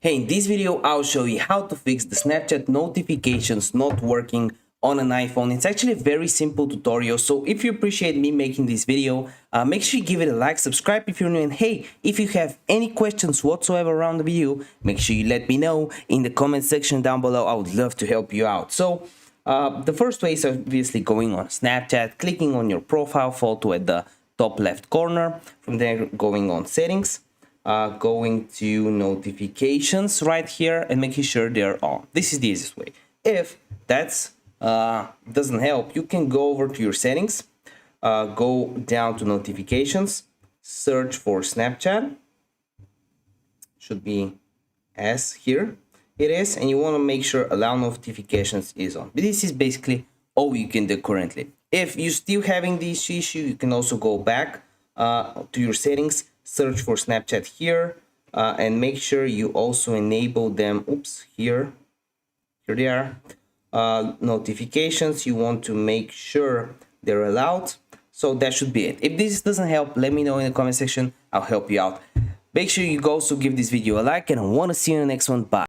Hey, in this video, I'll show you how to fix the Snapchat notifications not working on an iPhone. It's actually a very simple tutorial, so if you appreciate me making this video, make sure you give it a like, subscribe if you're new, and hey, if you have any questions whatsoever around the video, make sure you let me know in the comment section down below. I would love to help you out. So the first way is obviously going on Snapchat, clicking on your profile photo at the top left corner, from there going on settings, going to notifications right here and making sure they're on. This is the easiest way. If that's doesn't help, you can go over to your settings, go down to notifications, search for Snapchat, should be S here, it is, and you want to make sure allow notifications is on. But this is basically all you can do currently. If you're still having this issue, you can also go back to your settings, search for Snapchat here, and make sure you also enable them. Oops, here they are. Notifications, you want to make sure they're allowed. So that should be it. If this doesn't help, let me know in the comment section. I'll help you out. Make sure you also give this video a like, and I want to see you in the next one. Bye.